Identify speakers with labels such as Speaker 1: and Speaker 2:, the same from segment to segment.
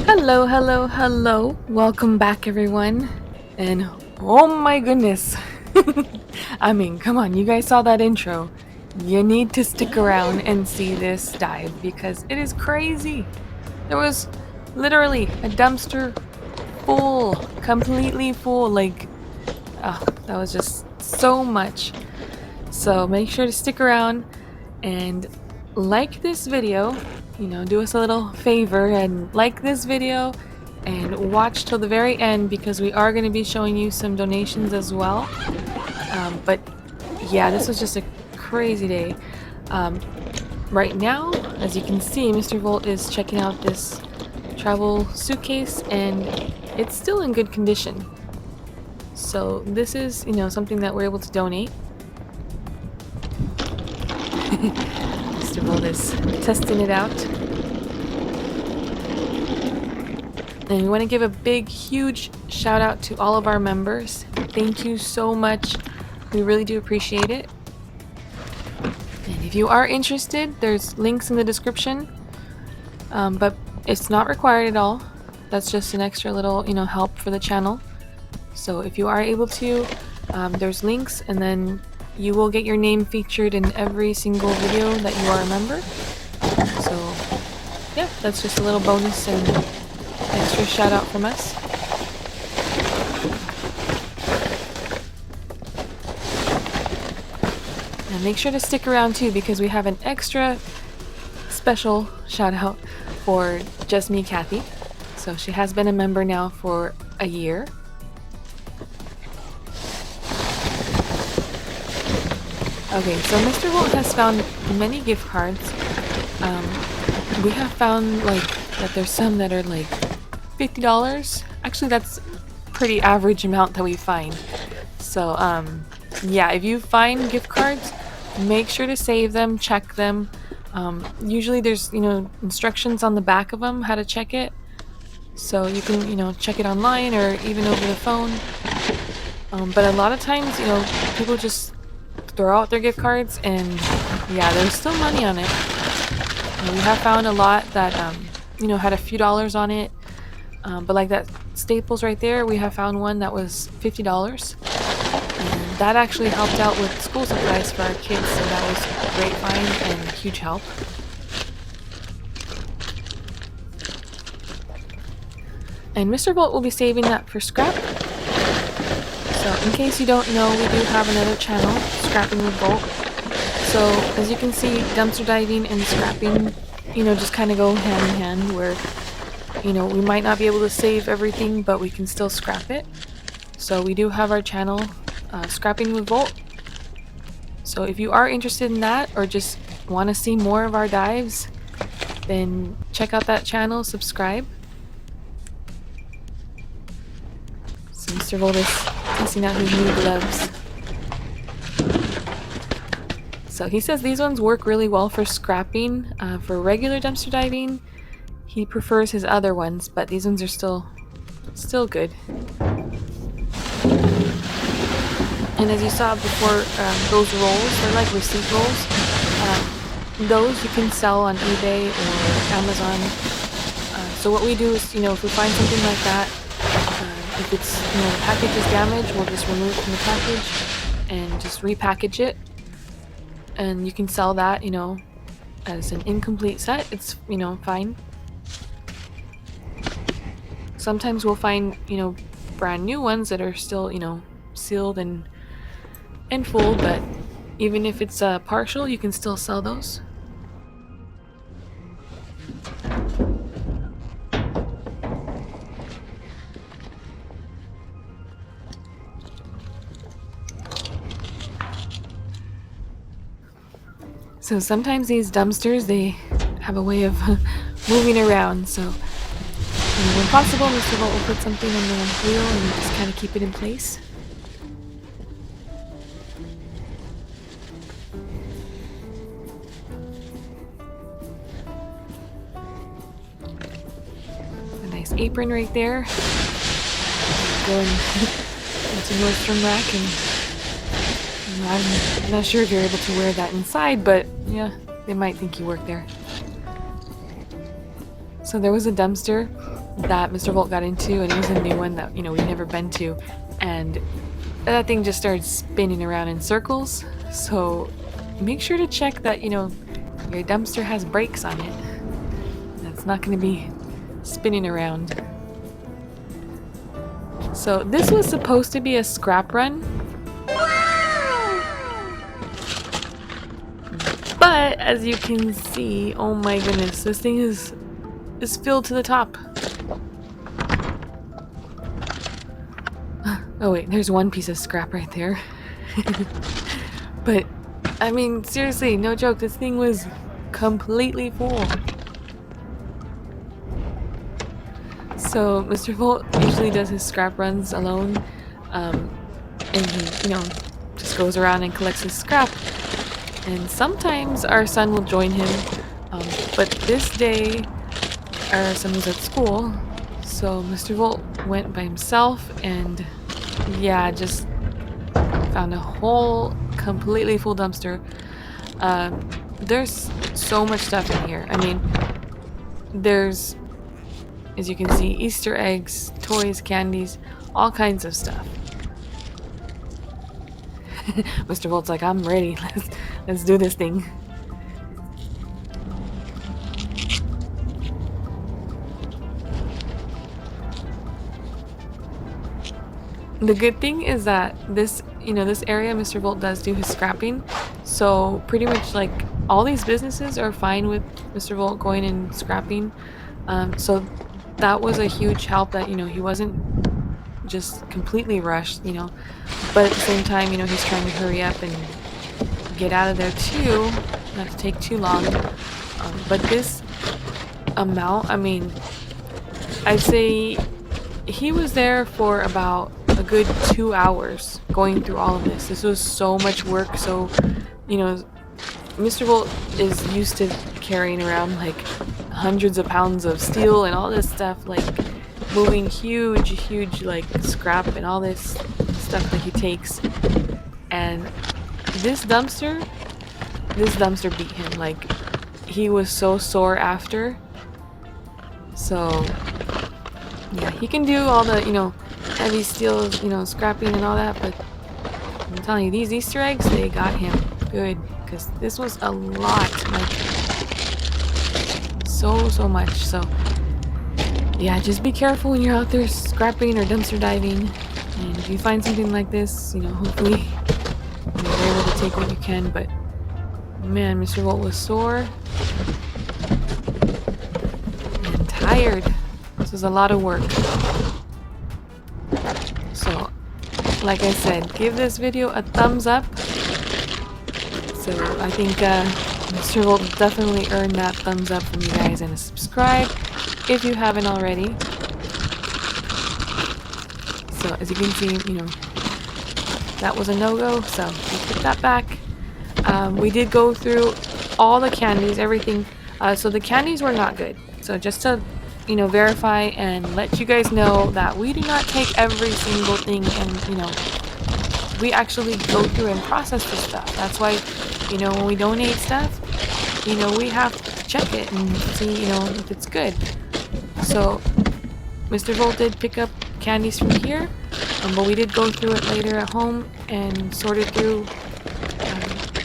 Speaker 1: Hello, hello, hello. Welcome back, everyone. And oh my goodness. I mean, come on, you guys saw that intro. You need to stick around and see this dive because it is crazy. There was literally a dumpster full, completely full. Like, oh, that was just so much. So make sure to stick around and like this video. Do us a little favor and like this video and watch till the very end because we are going to be showing you some donations as well. But yeah, this was just a crazy day. Right now, as you can see, Mr. Volt is checking out this travel suitcase and it's still in good condition. So this is, something that we're able to donate. Mr. Volt is testing it out. And we want to give a big, huge shout out to all of our members. Thank you so much. We really do appreciate it. And if you are interested, there's links in the description. But it's not required at all. That's just an extra little, help for the channel. So if you are able to, there's links, and then you will get your name featured in every single video that you are a member. So yeah, that's just a little bonus and extra shout out from us. And make sure to stick around too because we have an extra special shout out for Just Me Kathy. So she has been a member now for a year. Okay, so Mr. Volt has found many gift cards. We have found that there's some that are like $50. Actually, that's pretty average amount that we find. So yeah, if you find gift cards, make sure to save them, check them. Usually there's instructions on the back of them how to check it. So you can check it online or even over the phone. But a lot of times people just throw out their gift cards and yeah, there's still money on it. We have found a lot that had a few dollars on it, but like that Staples right there, we have found one that was $50, and that actually helped out with school supplies for our kids, so that was a great find and a huge help. And Mr. Volt will be saving that for scrap. So in case you don't know, we do have another channel, Scrapping with Volt. So as you can see, dumpster diving and scrapping, just kind of go hand in hand where, we might not be able to save everything, but we can still scrap it. So we do have our channel, Scrapping with Volt. So if you are interested in that or just want to see more of our dives, then check out that channel, subscribe. So Mr. Volt is testing out his new gloves. So he says these ones work really well for scrapping. For regular dumpster diving, he prefers his other ones, but these ones are still good. And as you saw before, those rolls, they're like receipt rolls. Those you can sell on eBay or Amazon. So what we do is, if we find something like that, if it's, the package is damaged, we'll just remove it from the package and just repackage it. And you can sell that, as an incomplete set. It's, fine. Sometimes we'll find, brand new ones that are still, sealed and full, but even if it's partial, you can still sell those. So sometimes these dumpsters, they have a way of moving around, so when possible, Mr. Volt will put something on the wheel and just kind of keep it in place. nice apron right there. Go into Nordstrom Rack, and I'm not sure if you're able to wear that inside, but yeah, they might think you work there. So there was a dumpster that Mr. Volt got into, and it was a new one that, we'd never been to, and that thing just started spinning around in circles. So make sure to check that, your dumpster has brakes on it. That's not going to be spinning around. So this was supposed to be a scrap run. But as you can see, oh my goodness, this thing is filled to the top. Oh wait, there's one piece of scrap right there. But I mean, seriously, no joke, this thing was completely full. So Mr. Volt usually does his scrap runs alone, and he, just goes around and collects his scrap. And sometimes our son will join him, but this day our son was at school, so Mr. Volt went by himself, and yeah, just found a whole completely full dumpster. There's so much stuff in here. I mean, there's, as you can see, Easter eggs, toys, candies, all kinds of stuff. Mr. Volt's like, I'm ready. Let's do this thing. The good thing is that this area Mr. Volt does do his scrapping, so pretty much like all these businesses are fine with Mr. Volt going and scrapping. So that was a huge help that, he wasn't just completely rushed, but at the same time, he's trying to hurry up and get out of there too, not to take too long. But this amount, I mean, I'd say he was there for about a good 2 hours going through all of this. This was so much work. So, Mr. Volt is used to carrying around like hundreds of pounds of steel and all this stuff, like moving huge like scrap and all this stuff that he takes. And this dumpster beat him. Like, he was so sore after. So yeah, he can do all the, heavy steel, scrapping and all that, but I'm telling you, these Easter eggs, they got him good, because this was a lot, like, so much. So yeah, just be careful when you're out there scrapping or dumpster diving, and if you find something like this, hopefully you're able to take what you can. But man, Mr. Volt was sore and tired. This was a lot of work. So, like I said, give this video a thumbs up. So I think Mr. Volt definitely earned that thumbs up from you guys, and a subscribe if you haven't already. So as you can see, that was a no-go, so we put that back. We did go through all the candies, everything. So the candies were not good. So just to verify and let you guys know that we do not take every single thing, and we actually go through and process this stuff. That's why when we donate stuff, we have to check it and see if it's good. So Mr. Volt did pick up candies from here, but we did go through it later at home and sorted through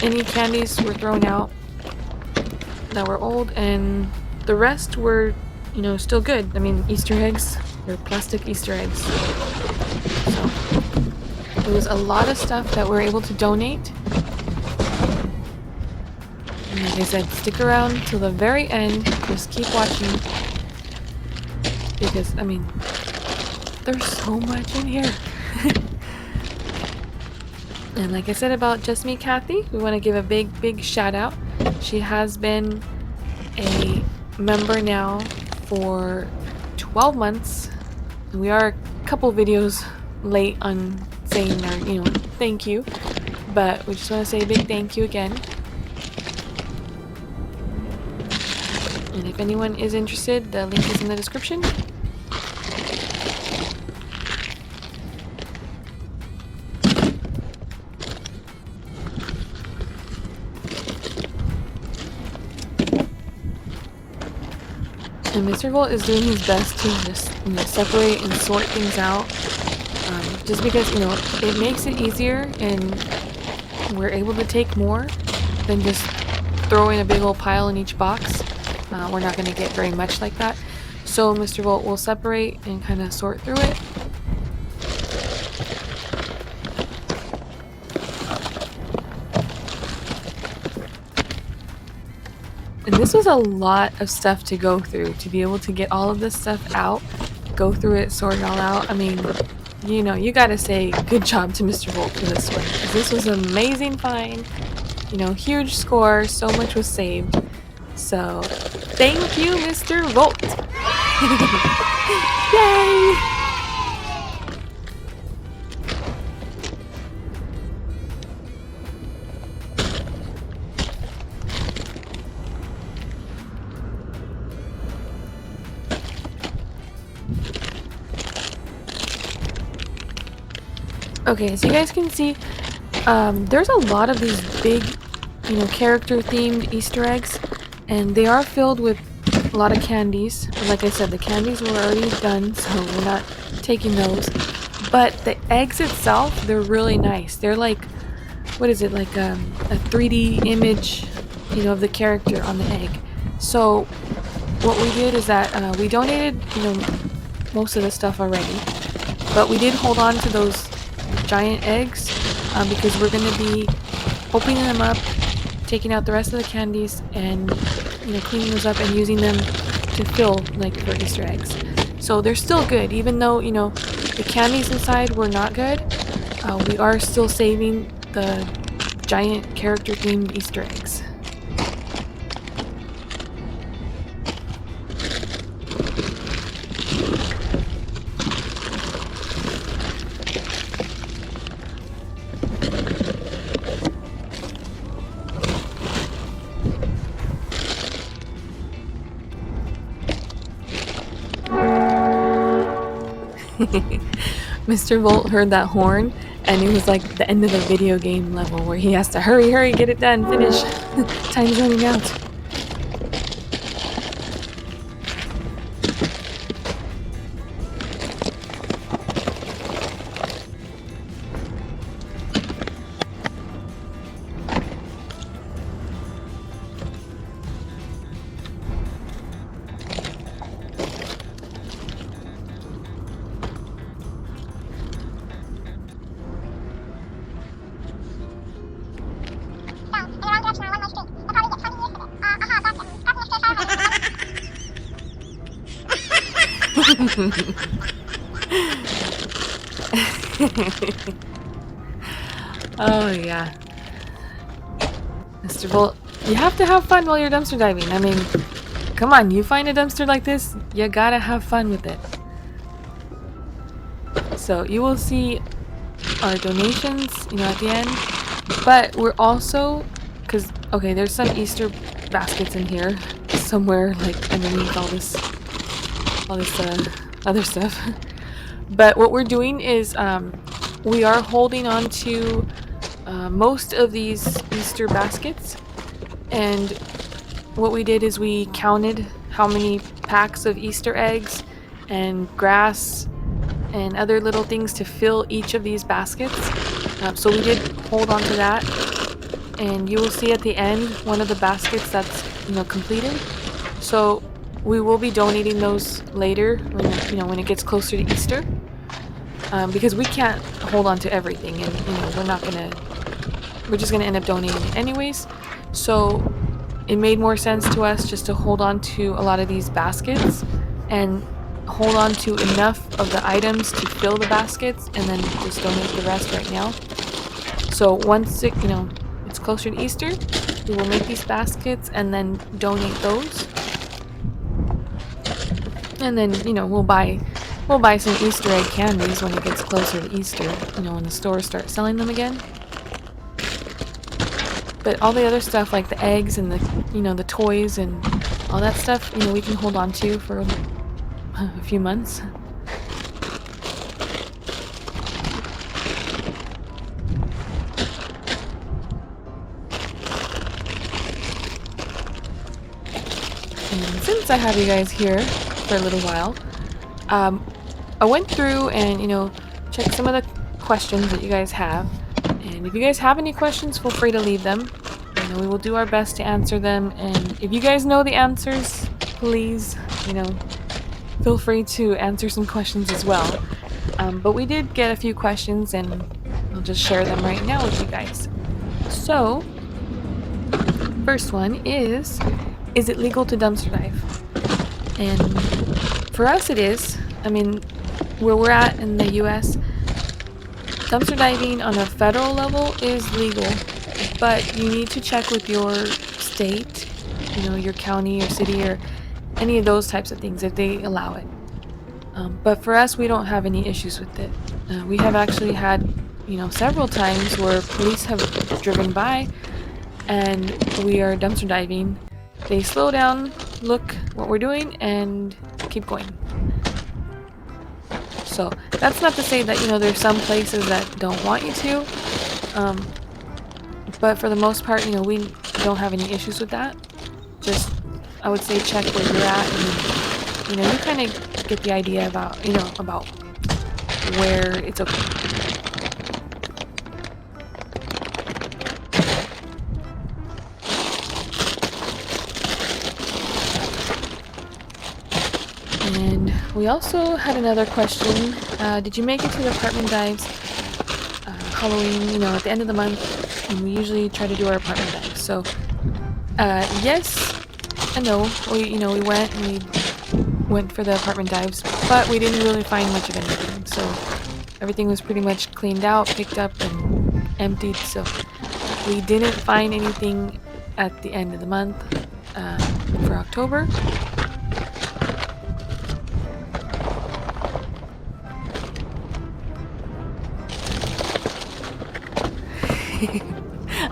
Speaker 1: any candies were thrown out that were old, and the rest were still good. I mean, Easter eggs, they're plastic Easter eggs. So there was a lot of stuff that we're able to donate. And like I said, stick around till the very end. Just keep watching, because I mean, there's so much in here. And like I said about Just Me Kathy, we want to give a big shout out. She has been a member now for 12 months. We are a couple videos late on saying our, thank you, but we just want to say a big thank you again. And if anyone is interested, the link is in the description. And Mr. Volt is doing his best to just, separate and sort things out. Just because, it makes it easier and we're able to take more than just throwing a big old pile in each box. We're not going to get very much like that. So Mr. Volt will separate and kind of sort through it. And this was a lot of stuff to go through, to be able to get all of this stuff out, go through it, sort it all out. I mean, you gotta say good job to Mr. Volt for this one. 'Cause this was an amazing find. Huge score, so much was saved. So, thank you, Mr. Volt! Yay! Okay, so you guys can see, there's a lot of these big, character-themed Easter eggs, and they are filled with a lot of candies. Like I said, the candies were already done, so we're not taking those. But the eggs itself, they're really nice. They're like, what is it, like a 3D image, of the character on the egg. So what we did is that we donated, most of the stuff already, but we did hold on to those giant eggs because we're going to be opening them up, taking out the rest of the candies, and cleaning those up and using them to fill like for Easter eggs. So they're still good, even though the candies inside were not good. We are still saving the giant character themed Easter eggs. Mr. Volt heard that horn, and it was like the end of the video game level where he has to hurry, get it done, finish. Time's running out. Oh yeah. Mr. Volt, you have to have fun while you're dumpster diving. I mean, come on, you find a dumpster like this, you gotta have fun with it. So you will see our donations, at the end. But we're also, okay, there's some Easter baskets in here somewhere, like underneath all this other stuff. But what we're doing is we are holding on to most of these Easter baskets, and what we did is we counted how many packs of Easter eggs and grass and other little things to fill each of these baskets. So we did hold on to that, and you will see at the end one of the baskets that's completed. So we will be donating those later when it gets closer to Easter, because we can't hold on to everything, and we're just gonna end up donating it anyways. So it made more sense to us just to hold on to a lot of these baskets and hold on to enough of the items to fill the baskets, and then just donate the rest right now. So once it's closer to Easter, we will make these baskets and then donate those. And then, we'll buy some Easter egg candies when it gets closer to Easter, when the stores start selling them again. But all the other stuff, like the eggs and the toys and all that stuff, we can hold on to for a few months. And since I have you guys here for a little while, I went through and, checked some of the questions that you guys have. And if you guys have any questions, feel free to leave them. We will do our best to answer them. And if you guys know the answers, please, feel free to answer some questions as well. But we did get a few questions, and I'll just share them right now with you guys. So, first one is it legal to dumpster dive? And for us it is. I mean, where we're at in the US, dumpster diving on a federal level is legal, but you need to check with your state, your county or city or any of those types of things if they allow it. But for us, we don't have any issues with it. We have actually had, several times where police have driven by and we are dumpster diving. They slow down, look what we're doing, and keep going. So that's not to say that, there's some places that don't want you to. But for the most part, we don't have any issues with that. Just, I would say, check where you're at, and you kind of get the idea about, about where it's okay. And we also had another question. Did you make it to the apartment dives? Halloween, at the end of the month, and we usually try to do our apartment dives. So, yes and no. We went and we went for the apartment dives, but we didn't really find much of anything. So, everything was pretty much cleaned out, picked up, and emptied. So, we didn't find anything at the end of the month for October.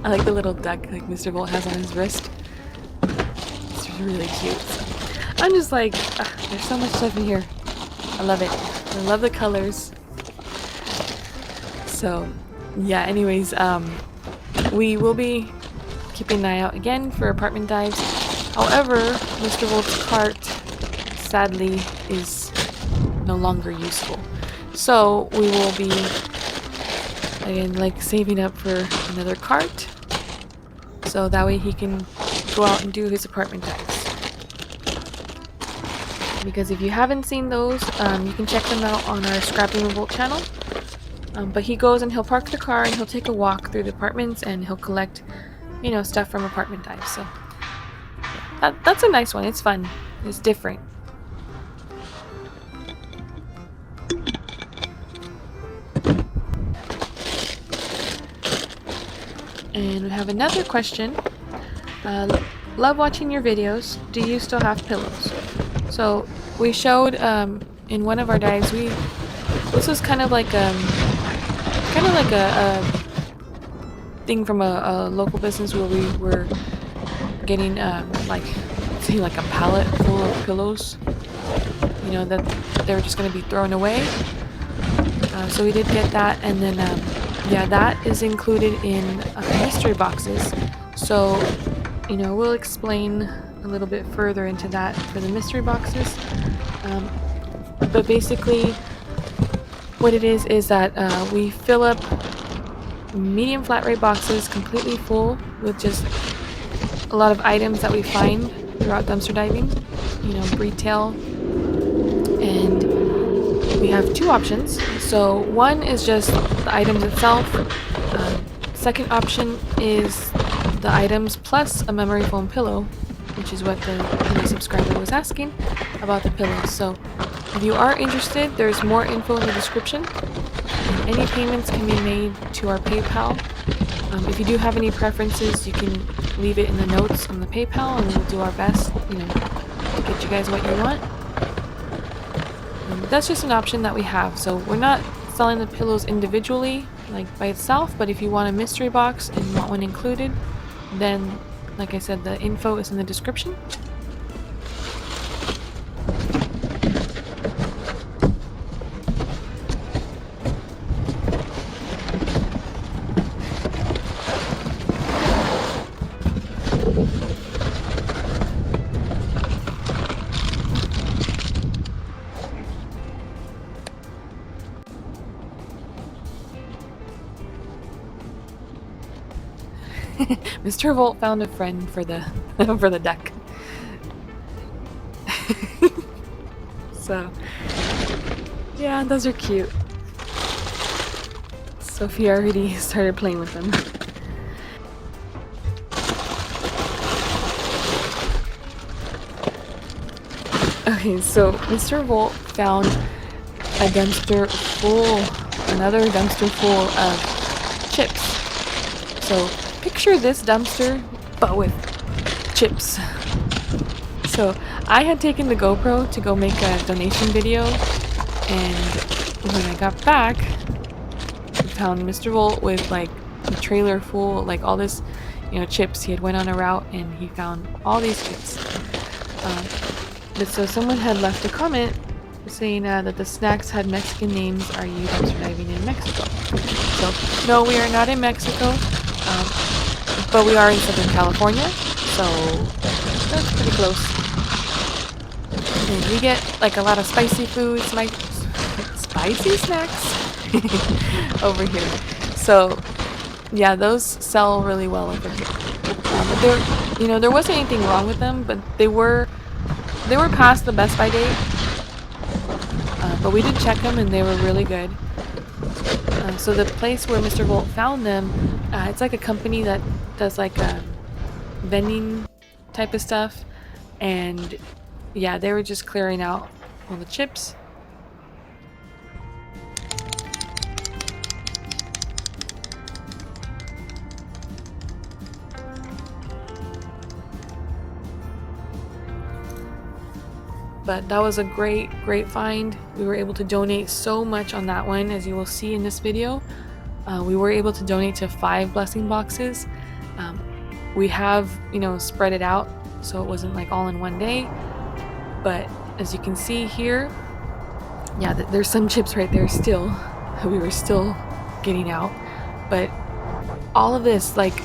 Speaker 1: I like the little duck like Mr. Bolt has on his wrist. It's really cute. So I'm just like, there's so much stuff in here. I love it. I love the colors. So, yeah, anyways, we will be keeping an eye out again for apartment dives. However, Mr. Bolt's cart, sadly, is no longer useful. So, we will be again, like saving up for another cart, so that way he can go out and do his apartment dives. Because if you haven't seen those, you can check them out on our Scrapping Revolt channel. But he goes and he'll park the car and he'll take a walk through the apartments and he'll collect, stuff from apartment dives. So that's a nice one. It's fun. It's different. And we have another question. Love watching your videos. Do you still have pillows? So we showed in one of our dives. This was kind of like a thing from a local business where we were getting like a pallet full of pillows. That they were just going to be thrown away. So we did get that, and then. Yeah, that is included in mystery boxes. So, we'll explain a little bit further into that for the mystery boxes. But basically, what it is that we fill up medium flat rate boxes completely full with just a lot of items that we find throughout dumpster diving, retail. And we have two options. So one is just the items itself. Second option is the items plus a memory foam pillow, which is what the subscriber was asking about the pillows. So if you are interested, there's more info in the description. And any payments can be made to our PayPal. If you do have any preferences, you can leave it in the notes on the PayPal, and we'll do our best, to get you guys what you want. That's just an option that we have. So we're not selling the pillows individually, like by itself, but if you want a mystery box and want one included, then, like I said, the info is in the description. Mr. Volt found a friend for the for the deck. So yeah, those are cute. Sophie already started playing with them. Okay, so Mr. Volt found a dumpster full, another dumpster full of chips. So picture this dumpster, but with chips. So I had taken the GoPro to go make a donation video, and when I got back, I found Mr. Volt with like a trailer full, like all this, chips. He had went on a route and he found all these chips. But so someone had left a comment saying that the snacks had Mexican names. Are you dumpster diving in Mexico? So no, we are not in Mexico, but we are in Southern California, so that's pretty close. And we get like a lot of spicy foods, like spicy snacks over here. So yeah, those sell really well over here. But there wasn't anything wrong with them, but they were past the Best By date. But we did check them and they were really good. So the place where Mr. Volt found them, it's like a company that does like vending type of stuff, and yeah, they were just clearing out all the chips. But that was a great find. We were able to donate so much on that one, as you will see in this video. We were able to donate to 5 blessing boxes. We have, spread it out so it wasn't like all in one day. But as you can see here, yeah, there's some chips right there still. We were still getting out. But all of this, like,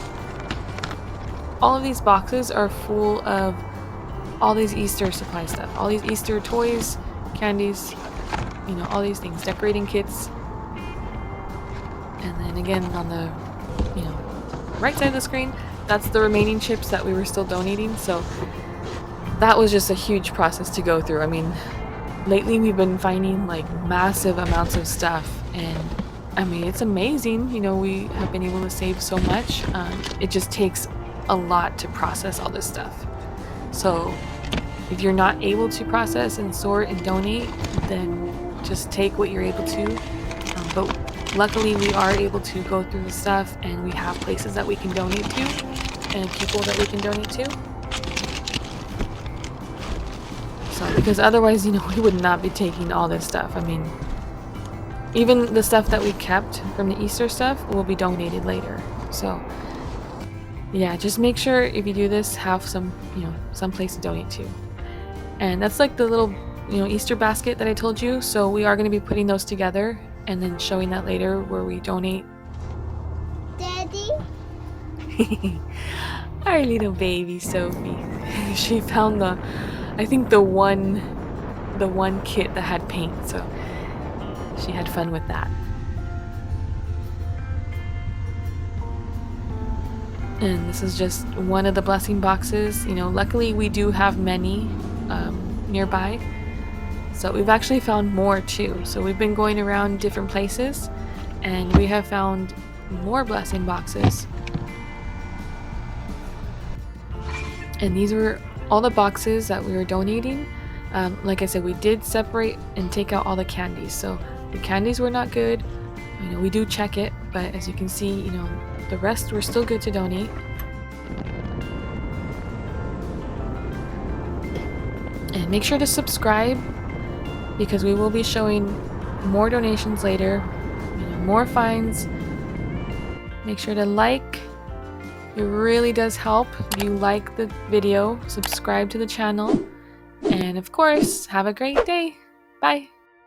Speaker 1: all of these boxes are full of all these Easter supply stuff. All these Easter toys, candies, all these things. Decorating kits. And then again on the, right side of the screen, that's the remaining chips that we were still donating. So that was just a huge process to go through. I mean, lately we've been finding like massive amounts of stuff, and I mean, it's amazing. We have been able to save so much. It just takes a lot to process all this stuff. So if you're not able to process and sort and donate, then just take what you're able to. But luckily we are able to go through the stuff, and we have places that we can donate to and people that we can donate to. So, because otherwise, we would not be taking all this stuff. I mean, even the stuff that we kept from the Easter stuff will be donated later. So yeah, just make sure if you do this, have some place to donate to. And that's like the little, Easter basket that I told you. So we are going to be putting those together and then showing that later where we donate.
Speaker 2: Daddy?
Speaker 1: Our little baby Sophie. She found I think the one kit that had paint, so she had fun with that. And this is just one of the blessing boxes. Luckily we do have many nearby. So we've actually found more too. So we've been going around different places and we have found more blessing boxes. And these were all the boxes that we were donating. Like I said, we did separate and take out all the candies. So the candies were not good. We do check it, but as you can see, the rest were still good to donate. And make sure to subscribe, because we will be showing more donations later, more finds. Make sure to like. It really does help if you like the video, subscribe to the channel, and of course, have a great day. Bye!